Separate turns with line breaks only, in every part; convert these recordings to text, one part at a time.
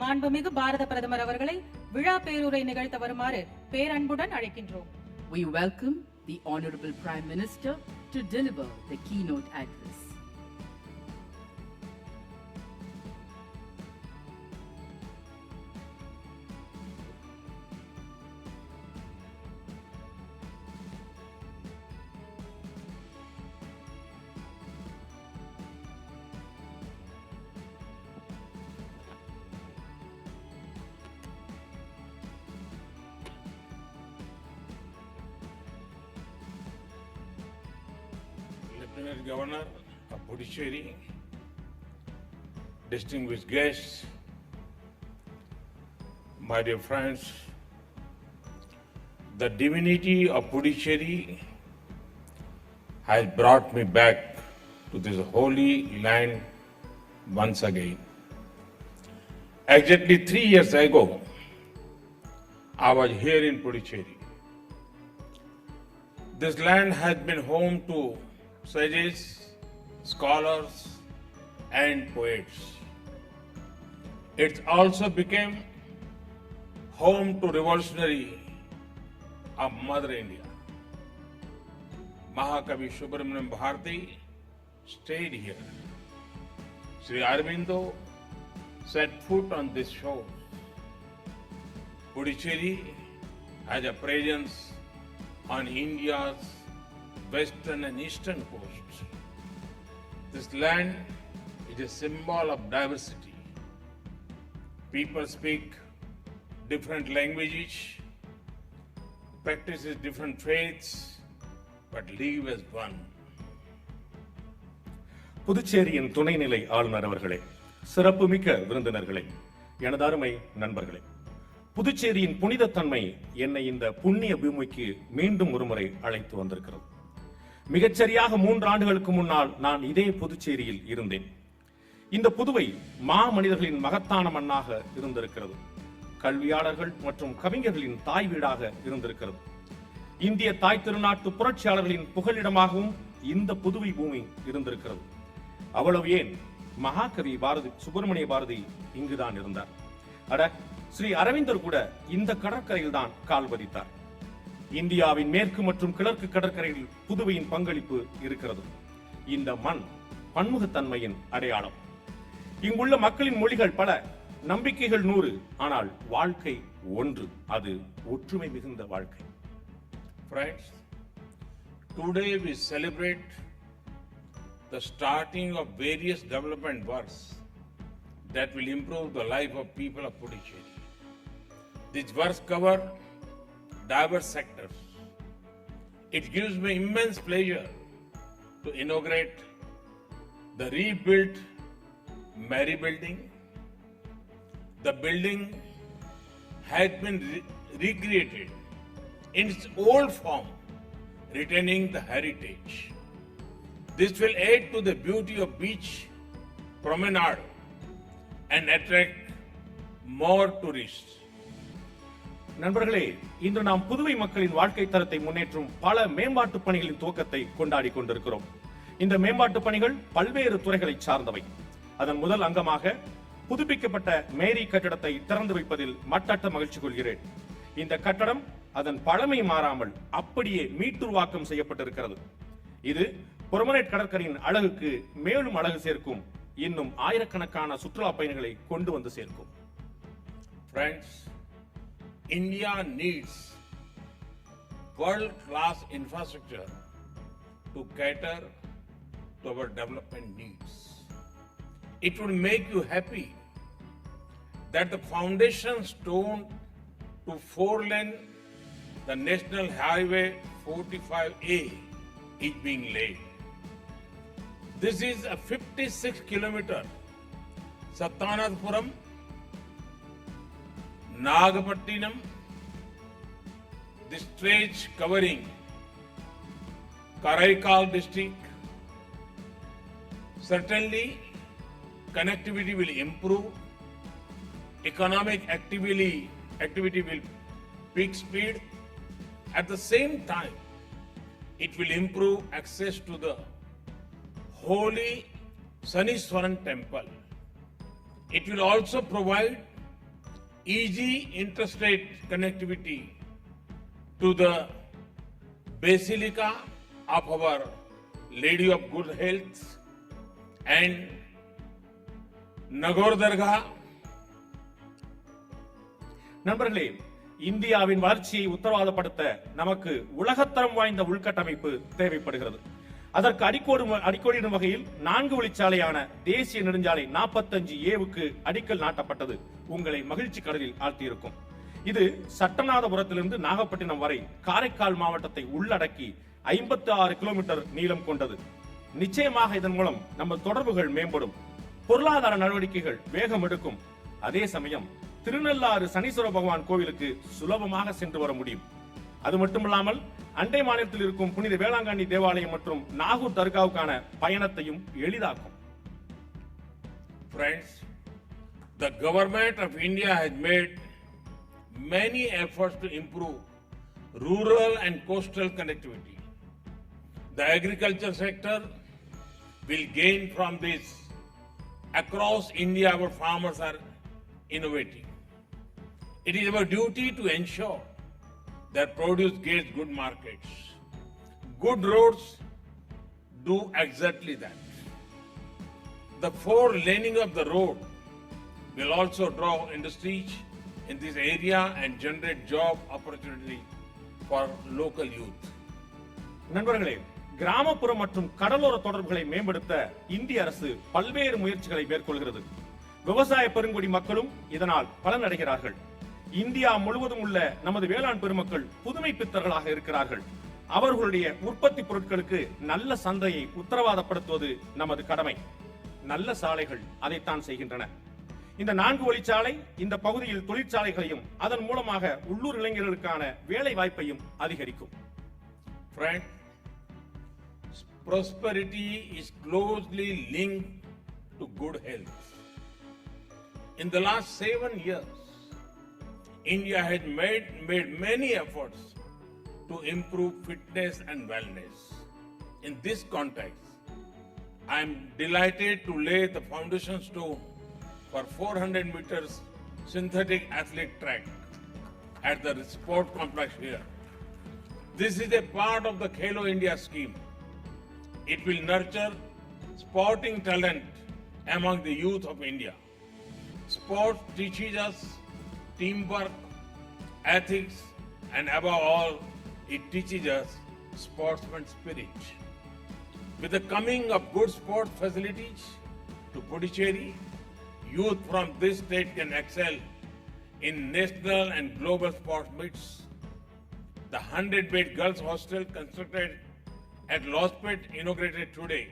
மாண்புமிகு பாரத பிரதமர் அவர்களை விழா பேருரை நிகழ்த்த வருமாறு பேரன்புடன் அழைக்கின்றோம்.
We welcome the Honorable Prime Minister to deliver the keynote address.
Lieutenant Governor of Puducherry, distinguished guests, my dear friends, the divinity of Puducherry has brought me back to this holy land once again. Exactly 3 years ago, I was here in Puducherry. This land has been home to sages, scholars, and poets. It also became home to revolutionary of Mother India. Mahakavi Subramaniam Bharati stayed here. Sri Aurobindo set foot on this shore. Puducherry has a presence on India's western and eastern coasts. This land is a symbol of diversity. People speak different languages, practice different faiths, but live as one.
புதுச்சேரியின் துணைநிலை ஆளுநர் அவர்களே, சிறப்புமிக்க விருந்தினர்களே, எனது அருமை நண்பர்களே, புதுச்சேரியின் புனிதத்தன்மை என்னை இந்த புண்ணிய பூமிக்கு மீண்டும் ஒருமுறை அழைத்து வந்திருக்கிறது. மிகச்சரியாக 3 ஆண்டுகளுக்கு முன்னால் நான் இதே புதுச்சேரியில் இருந்தேன். இந்த புதுவை மனிதர்களின் மகத்தான மண்ணாக இருந்திருக்கிறது. கல்வியாளர்கள் மற்றும் கவிஞர்களின் தாய் வீடாக இருந்திருக்கிறது. இந்திய தாய் திருநாட்டு புரட்சியாளர்களின் புகலிடமாகவும் இந்த புதுவை பூமி இருந்திருக்கிறது. அவ்வளவு ஏன், மகாகவி சுப்பிரமணிய பாரதி இங்குதான் இருந்தார். ஸ்ரீ அரவிந்தர் கூட இந்த கடற்கரையில் தான் கால் பதித்தார். இந்தியாவின் மேற்கு மற்றும் கிழக்கு கடற்கரையில் புதுவையின் பங்களிப்பு இருக்கிறது. இந்த மண் பன்முகத்தன்மையின் அடையாளம். இங்குள்ள மக்களின் மொழிகள் பல, நம்பிக்கைகள் 100, ஆனால் வாழ்க்கை ஒன்று. அது ஒற்றுமை மிகுந்த வாழ்க்கை.
Friends, today we celebrate the starting of various development works that will improve the life of people of Puducherry. These works cover diverse sectors. It gives me immense pleasure to inaugurate the rebuilt Mary building. The building has been recreated in its old form, retaining the heritage. This will add to the beauty of beach promenade and attract more tourists.
நண்பர்களே, இன்று நாம் புதுவை மக்களின் வாழ்க்கை தரத்தை முன்னேற்றும் பல மேம்பாட்டு பணிகளின் துவக்கத்தை கொண்டாடி கொண்டிருக்கிறோம். இந்த மேம்பாட்டு பணிகள் பல்வேறு துறைகளை சார்ந்தவை. அதன் முதல் அங்கமாக புதுப்பிக்கப்பட்ட மேரி கட்டடத்தை திறந்து வைப்பதில் மட்டற்ற மகிழ்ச்சி கொள்கிறேன். இந்த கட்டடம் அதன் பழமை மாறாமல் அப்படியே மீட்டுருவாக்கம் செய்யப்பட்டிருக்கிறது. இது புறமனேட் கடற்கரையின் அழகுக்கு மேலும் அழகு சேர்க்கும். இன்னும் ஆயிரக்கணக்கான சுற்றுலா பயணிகளை கொண்டு வந்து சேர்க்கும்.
Friends, India needs world-class infrastructure to cater to our development needs. It will make you happy that the foundation stone to 4-lane the National Highway 45A is being laid. This is a 56-kilometer Sattanathapuram Nagapattinam, the stretch covering Karaikal district. Certainly, connectivity will improve, economic activity will pick speed. At the same time, it will improve access to the holy Saniswaran temple. It will also provide easy interstate connectivity to the Basilica of our Lady of Good Health and Nagore Dargah.
நண்பர்களே, இந்தியாவின் வளர்ச்சியை உத்தரவாதப்படுத்த நமக்கு உலகத்தரம் வாய்ந்த உள்கட்டமைப்பு தேவைப்படுகிறது. அதற்கு அடிக்கோடிடும் வகையில் 4 வழிச்சாலையான தேசிய நெடுஞ்சாலை 45A அடிக்கல் நாட்டப்பட்டது உங்களை மகிழ்ச்சி கடலில் ஆழ்த்தியிருக்கும். இது சட்டநாதபுரத்திலிருந்து நாகப்பட்டினம் வரை காரைக்கால் மாவட்டத்தை உள்ளடக்கி 56 கிலோமீட்டர் நீளம் கொண்டது. நிச்சயமாக இதன் மூலம் நம்ம தொடர்புகள் மேம்படும், பொருளாதார நடவடிக்கைகள் வேகம் எடுக்கும். அதே சமயம் திருநள்ளாறு சனீஸ்வர பகவான் கோவிலுக்கு சுலபமாக சென்று வர முடியும். அது மட்டுமில்லாமல் அண்டை மாநிலத்தில் இருக்கும் புனித வேளாங்கண்ணி தேவாலயம் மற்றும் நாகூர் தர்காவுக்கான பயணத்தையும் எளிதாக்கும்.
Friends, the government of India has made many efforts to improve rural and coastal connectivity. The agriculture sector will gain from this. Across India, our farmers are innovating. It is our duty to ensure that produce gets good markets. Good roads do exactly that. The 4-laning of the road will also draw industries in this area and generate job opportunity for local youth.
நண்பர்களே, கிராமப்புற மற்றும் கடலோர தொடர்புகளை மேம்படுத்த இந்திய அரசு பல்வேறு முயற்சிகளை மேற்கொள்கிறது. விவசாய பெருங்குடி மக்களும் இதனால் பலனடைகிறார்கள். இந்தியா முழுவதும் உள்ள நமது வேளாண் பெருமக்கள் புதுமை பித்தர்களாக இருக்கிறார்கள். அவர்களுடைய உற்பத்தி பொருட்களுக்கு நல்ல சந்தையை உத்தரவாதப்படுத்துவது நமது கடமை. நல்ல சாலைகள் அதைத்தான் செய்கின்றன. இந்த 4 வழிச்சாலை இந்த பகுதியில் தொழிற்சாலைகளையும் அதன் மூலமாக உள்ளூர் இளைஞர்களுக்கான வேலை வாய்ப்பையும் அதிகரிக்கும்.
Friend, prosperity is closely linked to good health. In the last 7 years, India has made many efforts to improve fitness and wellness. In this context, I am delighted to lay the foundation stone for 400 meters synthetic athlete track at the sport complex here. This is a part of the Khelo India scheme. It will nurture sporting talent among the youth of India. Sport teaches us teamwork, ethics, and above all, it teaches us sportsman spirit. With the coming of good sport facilities to Puducherry, youth from this state can excel in national and global sports meets. The 100-bed girls hostel constructed at Lospet, inaugurated today,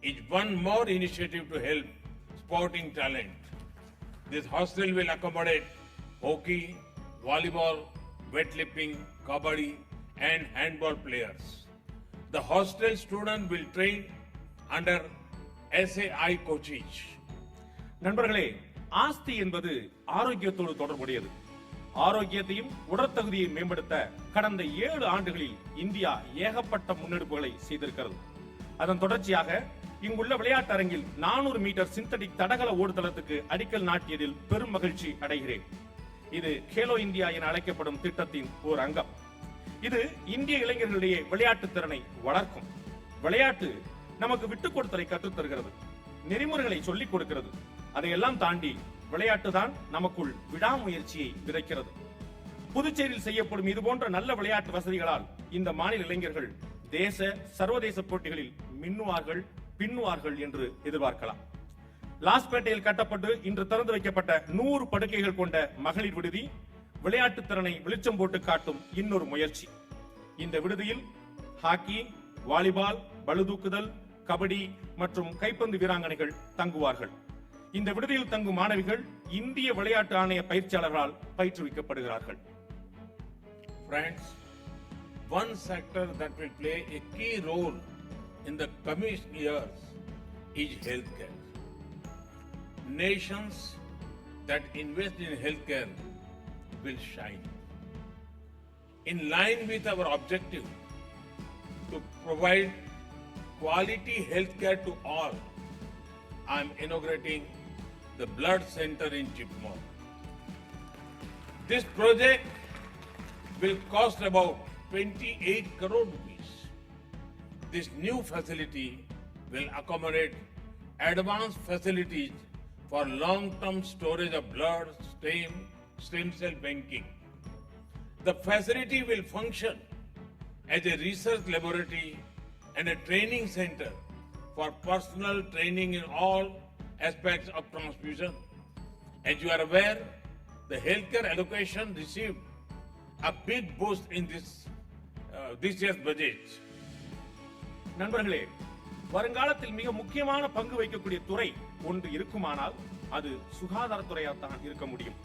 is one more initiative to help sporting talent. This hostel will accommodate hockey, volleyball, weightlifting, kabaddi, and handball players. The hostel student will train under SAI coaching.
நண்பர்களே, ஆஸ்தி என்பது ஆரோக்கியத்தோடு தொடர்புடையது. ஆரோக்கியத்தையும் உடற்தகுதியை மேம்படுத்த கடந்த 7 ஆண்டுகளில் India ஏகப்பட்ட முன்னெடுப்புகளை செய்திருக்கிறது. அதன் தொடர்ச்சியாக இங்குள்ள விளையாட்டு அரங்கில் 400 மீட்டர் சிந்தடிக் தடகள ஓடுதளத்துக்கு அடிக்கல் நாட்டியதில் பெரும் மகிழ்ச்சி அடைகிறேன். இது கேலோ இந்தியா என அழைக்கப்படும் திட்டத்தின் ஒரு அங்கம். இது இந்திய இளைஞர்களிடையே விளையாட்டு திறனை வளர்க்கும். விளையாட்டு நமக்கு விட்டுக் கொடுத்தலை கற்றுத் தருகிறது, நெறிமுறைகளை சொல்லிக் கொடுக்கிறது. அதையெல்லாம் தாண்டி விளையாட்டு தான் நமக்குள் விடாமுயற்சியை விதைக்கிறது. புதுச்சேரியில் செய்யப்படும் இது போன்ற நல்ல விளையாட்டு வசதிகளால் இந்த மாநில இளைஞர்கள் தேச சர்வதேச போட்டிகளில் மின்னுவார்கள், பின்னுவார்கள் என்று எதிர்பார்க்கலாம். லாஸ்பேட்டையில் கட்டப்பட்டு இன்று திறந்து வைக்கப்பட்ட 100 படுக்கைகள் கொண்ட மகளிர் விடுதி விளையாட்டு திறனை வெளிச்சம் போட்டு காட்டும் இன்னொரு முயற்சி. இந்த விடுதியில் ஹாக்கி, வாலிபால், பளுதூக்குதல், கபடி மற்றும் கைப்பந்து வீராங்கனைகள் தங்குவார்கள். இந்த விடுதியில் தங்கும் மாணவிகள் இந்திய விளையாட்டு ஆணைய பயிற்சியாளர்களால் பயிற்றுவிக்கப்படுகிறார்கள்.
Friends, one sector that will play a key role in the coming years is healthcare. Nations that invest in healthcare will shine. In line with our objective to provide quality healthcare to all, I am inaugurating the blood center in Chipmore. This project will cost about 28 crore rupees. This new facility will accommodate advanced facilities for long-term storage of blood, stem cell banking. The facility will function as a research laboratory and a training center for personal training in all aspects of transfusion. As you are aware, the healthcare allocation received a big boost in this year's budget.
நண்பர்களே, வருங்காலத்தில் மிக முக்கியமான பங்கு வகிக்கக்கூடிய துறை ஒன்று இருக்குமானால் அது சுகாதாரத்துறையாகத்தான் இருக்க முடியும்.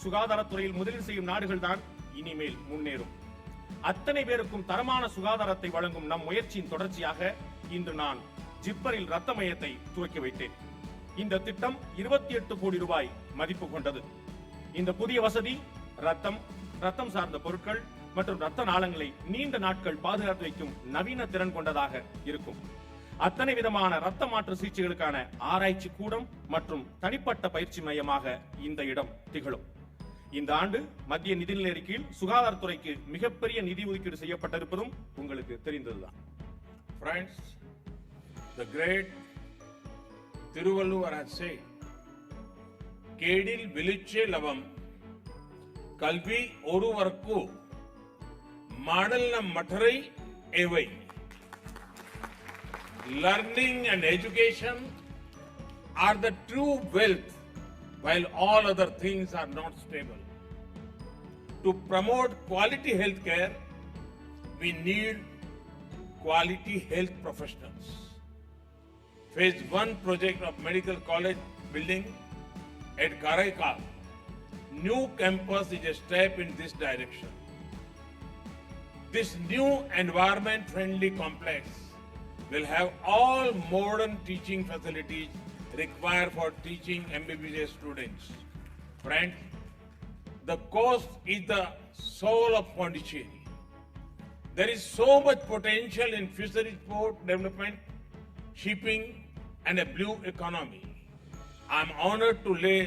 சுகாதாரத்துறையில் முதலீடு செய்யும் நாடுகள் தான் இனிமேல் முன்னேறும். அத்தனை பேருக்கும் தரமான சுகாதாரத்தை வழங்கும் நம் முயற்சியின் தொடர்ச்சியாக இன்று நான் ஜிப்மரில் ரத்த மையத்தை துவக்கி வைத்தேன். இந்த திட்டம் 28 கோடி ரூபாய் மதிப்பு கொண்டது. இந்த புதிய வசதி ரத்தம் சார்ந்த பொருட்கள் மற்றும் ரத்த நாளங்களை நீண்ட நாட்கள் பாதுகாத்து வைக்கும் நவீன திறன் கொண்டதாக இருக்கும். அத்தனை விதமான ரத்த மாற்று சிகிச்சைகளுக்கான ஆராய்ச்சி கூடம் மற்றும் தனிப்பட்ட பயிற்சி மையமாக இந்த இடம் திகழும். இந்த ஆண்டு மத்திய நிதிநிலை அறிக்கையில் சுகாதாரத்துறைக்கு மிகப்பெரிய நிதி ஒதுக்கீடு செய்யப்பட்டிருப்பதும் உங்களுக்கு தெரிந்ததுதான்.
Friends, the great Thiruvalluvar has said, "Kedil viliche lavam, kalvi oruvarku, madalna matarai evai." Learning and education are the true wealth, while all other things are not stable. To promote quality healthcare, we need quality health professionals. Phase 1 project of Medical College building at Karaikal, new campus is a step in this direction. This new environment-friendly complex will have all modern teaching facilities required for teaching MBBS students. Friends, the coast is the soul of Pondicherry. There is so much potential in fisheries port development, shipping, and a blue economy. I am honored to lay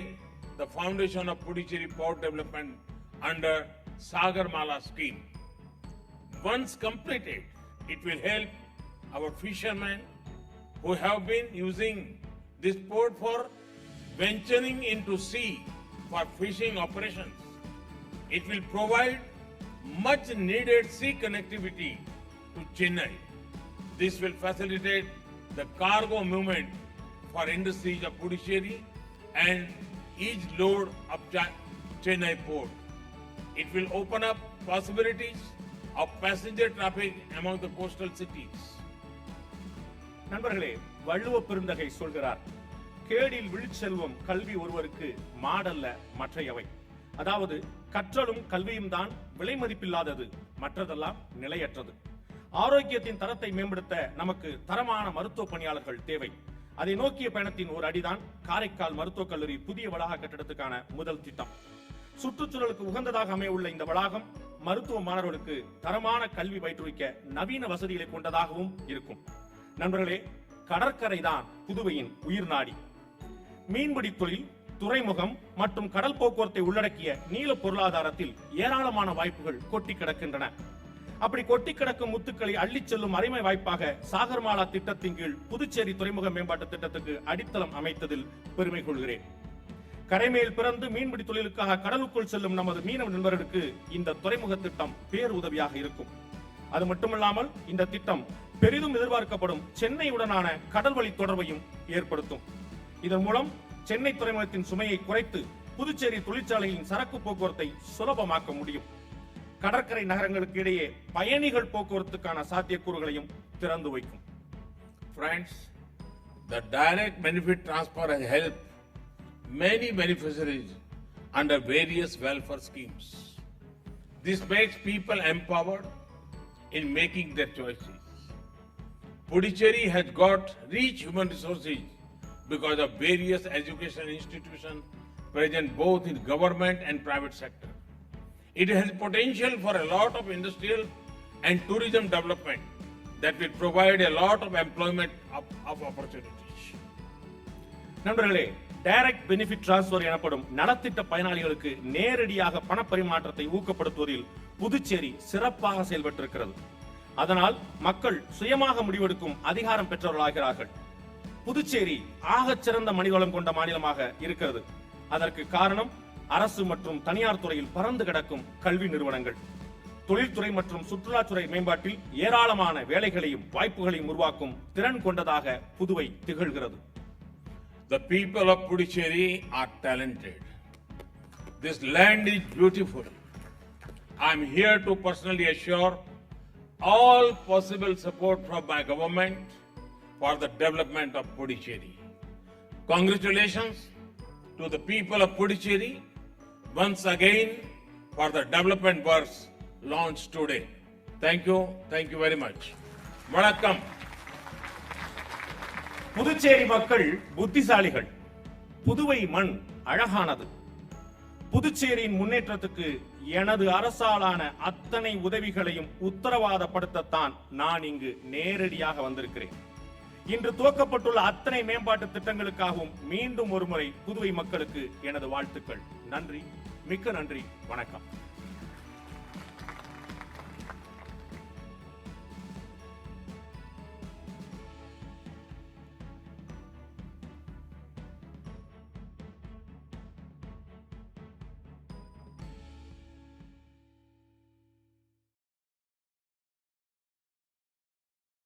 the foundation of Puducherry port development under Sagarmala scheme. Once completed, it will help our fishermen who have been using this port for venturing into sea for fishing operations. It will provide much needed sea connectivity to Chennai. This will facilitate the cargo movement for industries of Puducherry and each load of Chennai port. It will open up possibilities of passenger traffic among the coastal cities.
நண்பர்களே, வள்ளுவ பெருந்தகை சொல்கிறார், கேடில் விழுச்செல்வம் கல்வி ஒருவருக்கு மாடல்ல மற்றையவை. அதாவது கற்றலும் கல்வியும் தான் விலை மதிப்பில்லாதது, மற்றதெல்லாம் நிலையற்றது. ஆரோக்கியத்தின் தரத்தை மேம்படுத்த நமக்கு தரமான மருத்துவ பணியாளர்கள் தேவை. அதை நோக்கிய பயணத்தின் ஒரு அடிதான் காரைக்கால் மருத்துவக் கல்லூரி புதிய வளாக கட்டடத்துக்கான முதல் திட்டம். சுற்றுச்சூழலுக்கு உகந்ததாக அமையுள்ள இந்த வளாகம் மருத்துவ மாணவர்களுக்கு தரமான கல்வி பயிற்றுவிக்க நவீன வசதிகளை கொண்டதாகவும் இருக்கும். நண்பர்களே, கடற்கரை தான் புதுவையின் உயிர் நாடி. மீன்பிடி தொழில், துறைமுகம் மற்றும் கடல் போக்குவரத்தை உள்ளடக்கிய நீல பொருளாதாரத்தில் ஏராளமான வாய்ப்புகள் கொட்டி கிடக்கின்றன. அப்படி கொட்டி கிடக்கும் முத்துக்களை அள்ளிச் செல்லும் அருமை வாய்ப்பாக சாகர்மாலா திட்டத்தின் கீழ் புதுச்சேரி துறைமுக மேம்பாட்டு திட்டத்துக்கு அடித்தளம் அமைத்ததில் பெருமை கொள்கிறேன். கரைமேல் பிறந்து மீன்பிடி தொழிலுக்காக கடலுக்குள் செல்லும் நமது மீனவ நண்பர்களுக்கு இந்த துறைமுக திட்டம் பேர் உதவியாக இருக்கும். அது மட்டுமல்லாமல் இந்த திட்டம் பெரிதும் எதிர்பார்க்கப்படும் சென்னையுடனான கடல் வழி தொடர்பையும் ஏற்படுத்தும். இதன் மூலம் சென்னை துறைமுகத்தின் சுமையை குறைத்து புதுச்சேரி தொழிற்சாலையின் சரக்கு போக்குவரத்தை சுலபமாக்க முடியும். கடற்கரை நகரங்களுக்கு இடையே பயணிகள் போக்குவரத்துக்கான சாத்தியக்கூறுகளையும் திறந்து வைக்கும்.
Friends, the direct benefit transfer has helped many beneficiaries under various welfare schemes. This makes people empowered in making their choices. Puducherry has got rich human resources because of various education institutions present both in government and private sector. It has potential for a lot of industrial and tourism development that will provide a lot of employment of opportunities.
நண்பர்களே, direct benefit transfer எனப்படும் நலத்திட்ட பயனாளிகளுக்கு நேரடியாக பணப்பரிமாற்றத்தை ஊக்கப்படுத்துவதில் புதுச்சேரி சிறப்பாக செயல்பட்டிருக்கிறது. அதனால் மக்கள் சுயமாக முடிவெடுக்கும் அதிகாரம் பெற்றவர்களாகிறார்கள். புதுச்சேரி ஆகச் சிறந்த மனிதவளம் கொண்ட மாநிலமாக இருக்கிறது. அதற்கு காரணம் அரசு மற்றும் தனியார் துறையில் பறந்து கிடக்கும் கல்வி நிறுவனங்கள். தொழில்துறை மற்றும் சுற்றுலாத்துறை மேம்பாட்டில் ஏராளமான வேலைகளையும் வாய்ப்புகளையும் உருவாக்கும் திறன் கொண்டதாக புதுவை திகழ்கிறது.
The people of Puducherry are talented. This land is beautiful. I am here to personally assure all possible support from my government for the development of Puducherry. Congratulations to the people of Puducherry once again for the development works launched today. Thank you very much. Vanakkam.
Puducherry மக்கள் புத்திசாலிகள். புதுவை மண் அழகானது. புதுச்சேரியின் முன்னேற்றத்துக்கு எனது அரசாலான அத்தனை உதவிகளையும் உத்தரவாதப்படுத்தத்தான் நான் இங்கு நேரடியாக வந்திருக்கிறேன். இன்று துவக்கப்பட்டுள்ள அத்தனை மேம்பாட்டு திட்டங்களுக்காகவும் மீண்டும் ஒருமுறை புதுவை மக்களுக்கு எனது வாழ்த்துக்கள். நன்றி, மிக்க நன்றி, வணக்கம்.